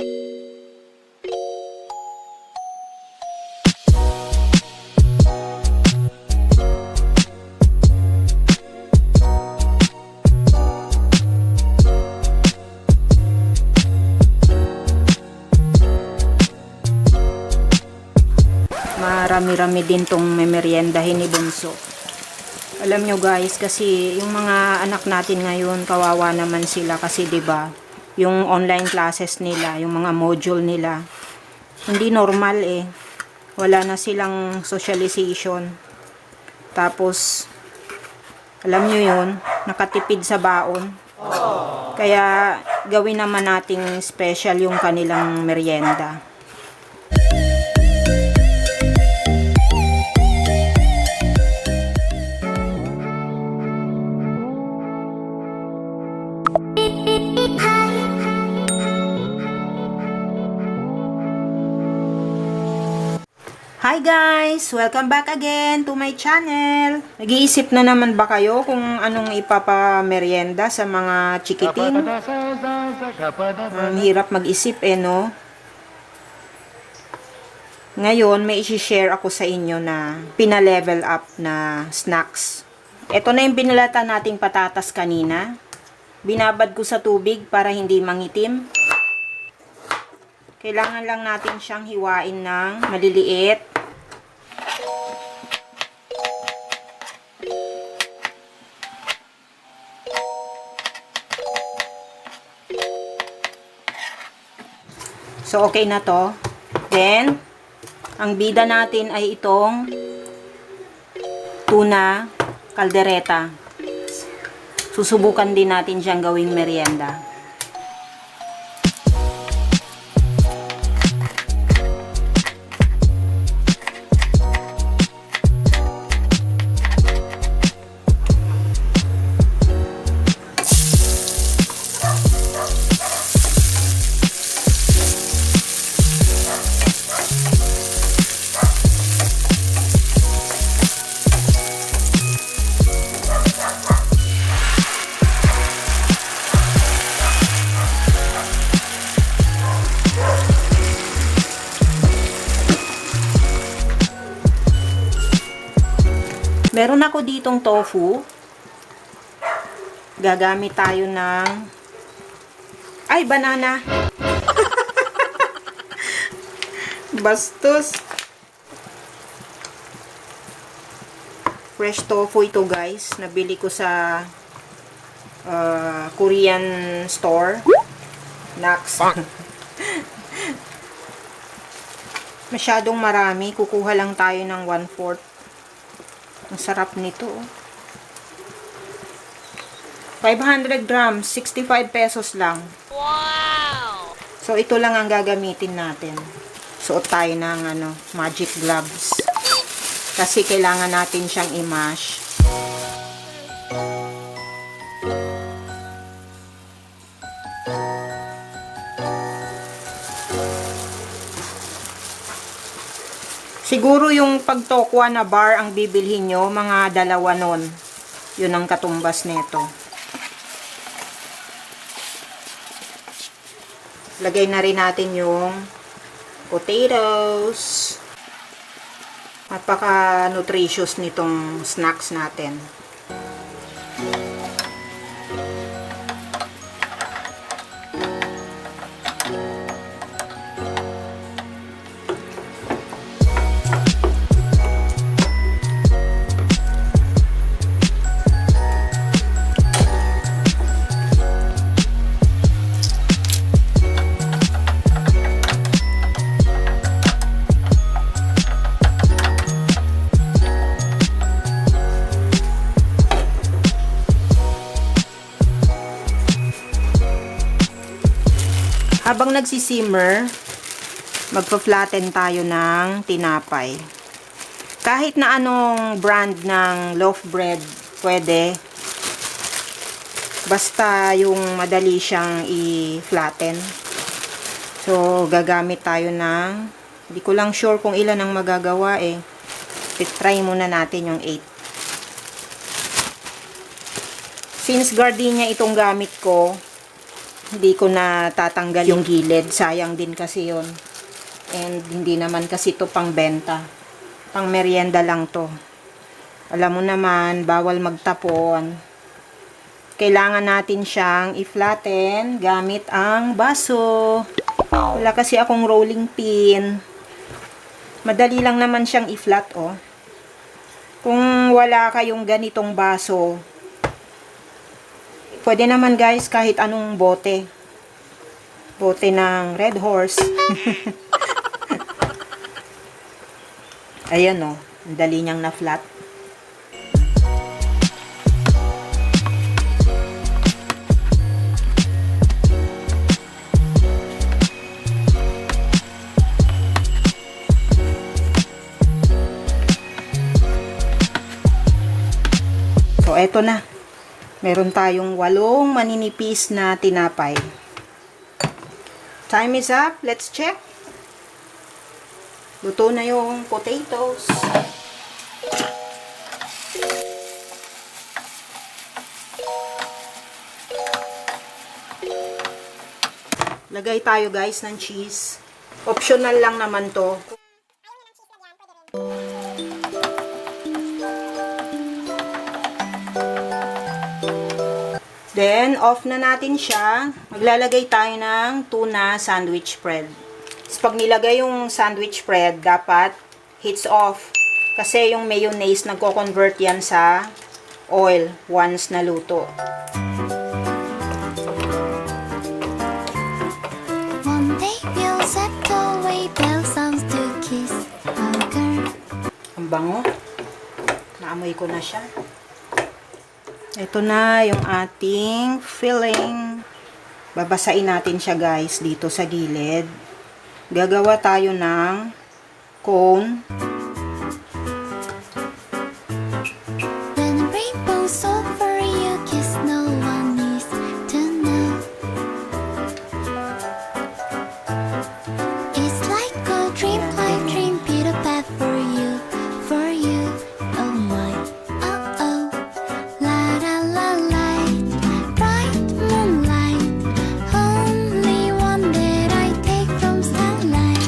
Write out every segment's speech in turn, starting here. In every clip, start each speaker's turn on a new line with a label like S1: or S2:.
S1: Marami-rami din tong memeriendahin ni Bunso. Alam nyo guys, kasi yung mga anak natin ngayon, kawawa naman sila kasi 'di ba, yung online classes nila, yung mga module nila, hindi normal eh. Wala na silang socialization. Tapos, alam nyo yun, nakatipid sa baon. Kaya, gawin naman nating special yung kanilang merienda. Hi guys! Welcome back again to my channel. Nag-iisip na naman ba kayo kung anong ipapamerienda sa mga chikiting? Ang hirap mag-isip eh, no? Ngayon, may isi-share ako sa inyo na pina-level up na snacks. Ito na yung binalata nating patatas kanina. Binabad ko sa tubig para hindi mangitim. Kailangan lang natin siyang hiwain ng maliliit. So, okay na to. Then, ang bida natin ay itong tuna Caldereta. Susubukan din natin siyang gawing merienda. Meron ako ditong tofu. Gagamit tayo ng banana. Bastos. Fresh tofu ito guys. Nabili ko sa Korean store. Nax. Masyadong marami. Kukuha lang tayo ng 1/4. Ang sarap nito. 500 grams, 65 pesos lang. Wow! So, ito lang ang gagamitin natin. Suot tayo ng magic gloves. Kasi kailangan natin siyang i-mash. Siguro yung pagtokwa na bar ang bibilhin nyo, mga 2 nun. Yun ang katumbas nito. Lagay na rin natin yung potatoes. Napaka-nutritious nitong snacks natin. Habang nagsisimmer, magpa-flatten tayo ng tinapay. Kahit na anong brand ng loaf bread, pwede. Basta yung madali siyang i-flatten. So, gagamit tayo ng, hindi ko lang sure kung ilan ang magagawa eh. I-try muna natin yung 8. Since gardenia itong gamit ko, Hindi ko na tatanggal yung gilid. Sayang din kasi yon. And hindi naman kasi to pang benta. Pang merienda lang to. Alam mo naman, bawal magtapon. Kailangan natin siyang i-flatten gamit ang baso. Wala kasi akong rolling pin. Madali lang naman siyang i-flat, oh. Kung wala kayong ganitong baso, pwede naman guys kahit anong bote. Bote ng Red Horse. Ayan, oh. Ang dali niyang na-flat. So, eto na. Meron tayong 8 maninipis na tinapay. Time is up. Let's check. Luto na yung potatoes. Lagay tayo guys ng cheese. Optional lang naman to. Then, off na natin siya. Maglalagay tayo ng tuna sandwich spread. So, pag nilagay yung sandwich spread, dapat heats off. Kasi yung mayonnaise, nagko-convert yan sa oil once naluto.
S2: One day we'll set away bell sounds to kiss our girl.
S1: Ang bango. Naamoy ko na siya. Ito na yung ating filling. Babasain natin siya guys dito sa gilid. Gagawa tayo ng cone.
S2: When the rainbow's over, you kiss, no one needs to know. It's like a dream, beat a path for you, oh my, oh. La la la light, bright moonlight, only one that I take from starlight.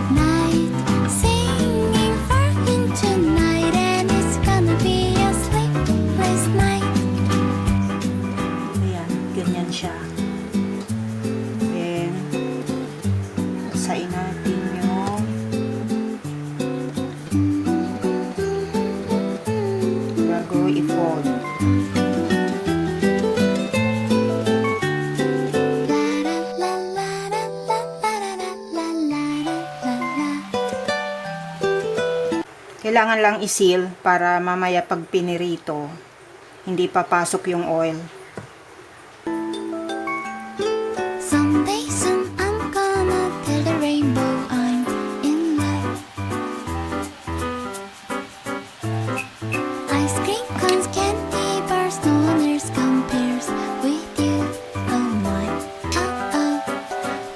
S2: Night, singing far into night, and it's gonna be a sleepless night.
S1: Ayan, ganyan siya. Then, basain natin yung bago i-fold.
S2: La la la la la la la la la la la.
S1: Kailangan lang i-seal para mamaya pag pinirito, hindi papasok yung oil.
S2: Someday soon I'm gonna tell the rainbow I'm in love. Ice cream cones, candy bars, no one else compares with you. Oh my, oh.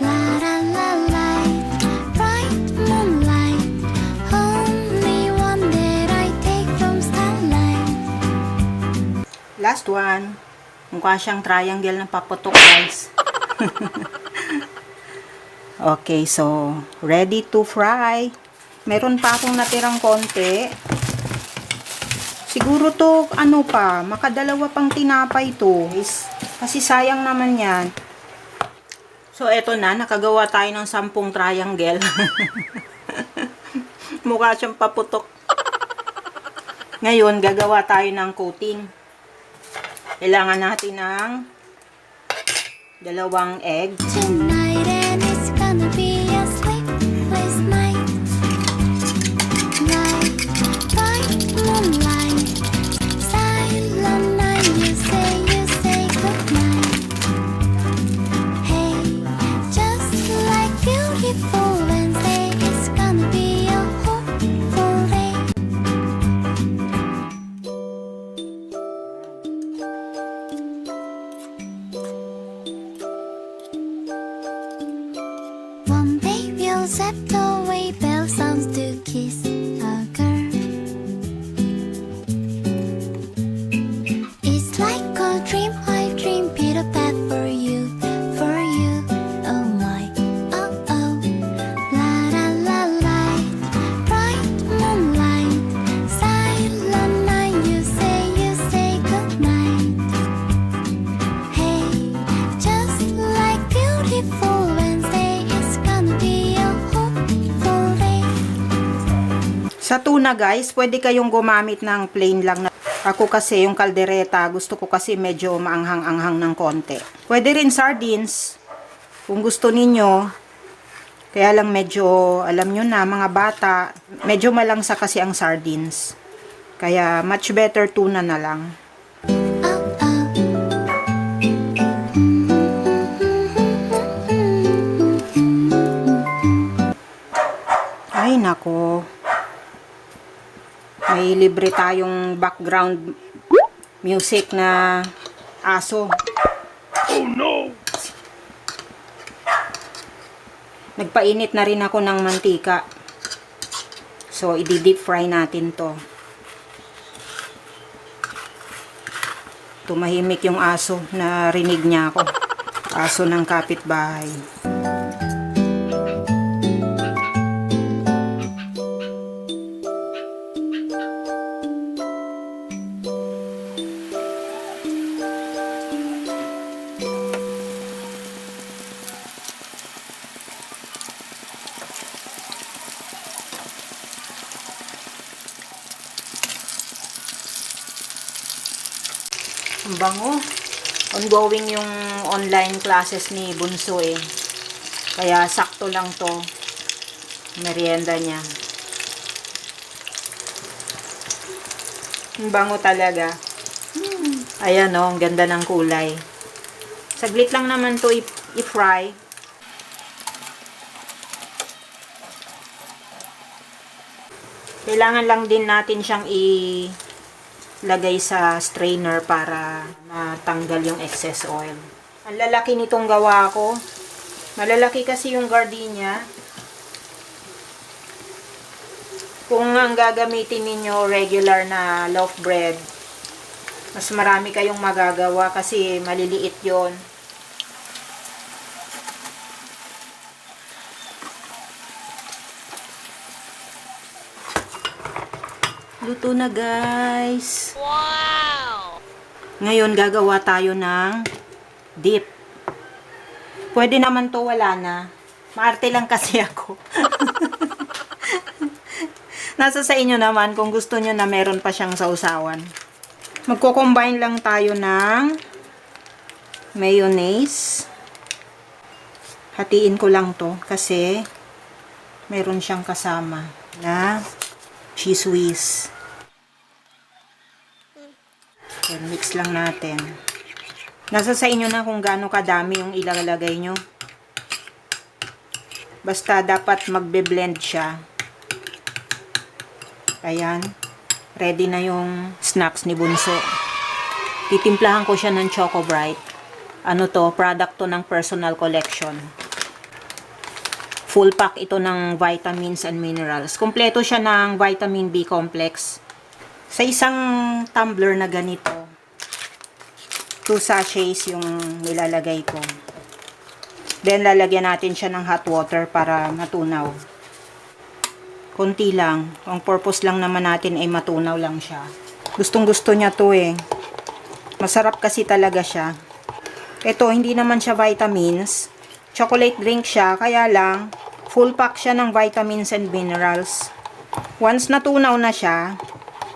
S2: La la la light, bright moonlight, only one that I take from starlight.
S1: Last one. Mukha siyang triangle na paputok guys. Okay, so ready to fry. Meron pa akong natirang konti. Siguro to, ano pa, makadalawa pang tinapay to. Kasi sayang naman yan. So, eto na, nakagawa tayo ng 10 triangle. Mukha siyang paputok. Ngayon, gagawa tayo ng coating. Kailangan natin ng 2 egg.
S2: Tonight, and it's gonna be a sleepless night. Light, bright moonlight, silent night. You say goodnight. Hey, just like beautiful Wednesday, it's gonna be a hopeful day. One day we'll zap away bell sounds to kiss a girl. It's like a dream, I dream, Peter Pan for
S1: Sa tuna guys, pwede kayong gumamit ng plain lang na. Ako kasi yung caldereta, gusto ko kasi medyo maanghang-anghang ng konti. Pwede rin sardines, kung gusto ninyo. Kaya lang medyo, alam nyo na, mga bata, medyo malangsa kasi ang sardines. Kaya much better tuna na lang. Ay nako. May libre tayong background music na aso.
S3: Oh no!
S1: Nagpainit na rin ako ng mantika. So, i-deep fry natin to. Tumahimik yung aso na rinig niya ako. Aso ng kapitbahay. Ang bango. Ongoing yung online classes ni Bunso eh. Kaya sakto lang to. Merienda niya. Ang bango talaga. Ayan oh, ang ganda ng kulay. Saglit lang naman to i-fry. Kailangan lang din natin siyang lagay sa strainer para matanggal yung excess oil. Ang lalaki nitong gawa ko. Malalaki kasi yung gardenia. Kung ang gagamitin ninyo regular na loaf bread, mas marami kayong magagawa kasi maliliit yon. Luto na guys.
S3: Wow!
S1: Ngayon gagawa tayo ng dip. Pwede naman to wala na. Maarte lang kasi ako. Nasa sa inyo naman kung gusto nyo na meron pa siyang sausawan. Magko-combine lang tayo ng mayonnaise. Hatiin ko lang to kasi meron siyang kasama na Cheez Whiz. So, mix lang natin. Nasa sa inyo na kung gaano kadami yung ilalagay nyo. Basta dapat magbe-blend siya. Ayan. Ready na yung snacks ni Bunso. Titimplahan ko siya ng Choco Bright. Ano to? Product to ng personal collection. Full pack ito ng vitamins and minerals. Kompleto siya ng vitamin B complex. Sa isang tumbler na ganito, 2 sachets yung nilalagay ko. Then, lalagyan natin siya ng hot water para matunaw. Konti lang. Ang purpose lang naman natin ay matunaw lang siya. Gustong gusto niya to eh. Masarap kasi talaga siya. Ito, hindi naman siya vitamins. Chocolate drink siya, kaya lang, full pack siya ng vitamins and minerals. Once natunaw na siya,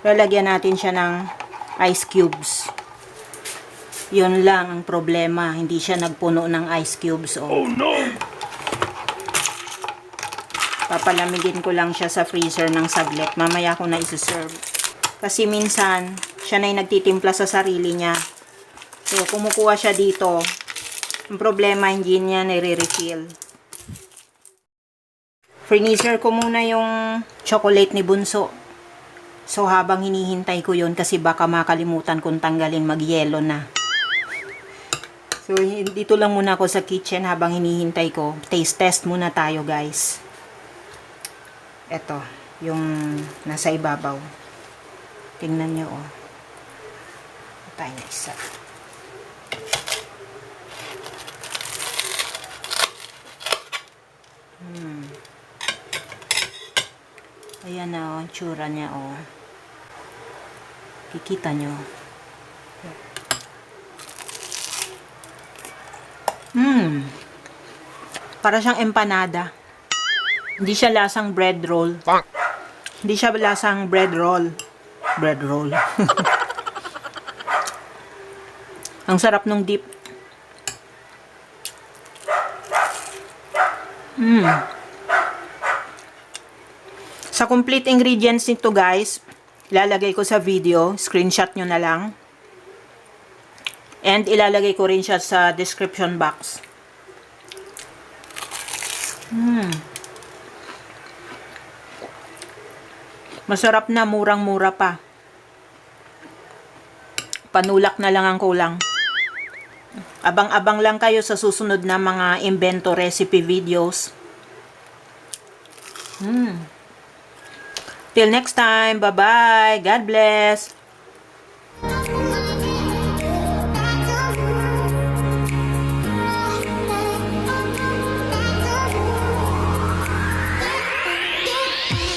S1: lalagyan natin siya ng ice cubes. Yun lang ang problema. Hindi siya nagpuno ng ice cubes.
S3: Oh no!
S1: Papalamigin ko lang siya sa freezer ng saglit. Mamaya ko na isuserve. Kasi minsan, siya na yung nagtitimpla sa sarili niya. So, kumukuha siya dito. Ang problema, hindi niya nire-refill. Freezer ko muna yung chocolate ni Bunso. So, habang hinihintay ko yun, kasi baka makalimutan kong tanggalin, mag-yelo na. So, dito lang muna ako sa kitchen habang hinihintay ko. Taste test muna tayo, guys. Ito, yung nasa ibabaw. Tingnan nyo, oh. Tayo na isa. Ayan na, oh, tsura niya, oh. Kikita nyo. Para siyang empanada. Hindi siya lasang bread roll. Hindi siya lasang bread roll. Bread roll. Ang sarap nung dip. Sa complete ingredients nito guys, ilalagay ko sa video, screenshot nyo na lang. And ilalagay ko rin siya sa description box. Masarap na, murang-mura pa. Panulak na lang ang kulang. Abang-abang lang kayo sa susunod na mga invento recipe videos. Till next time, bye-bye. God bless.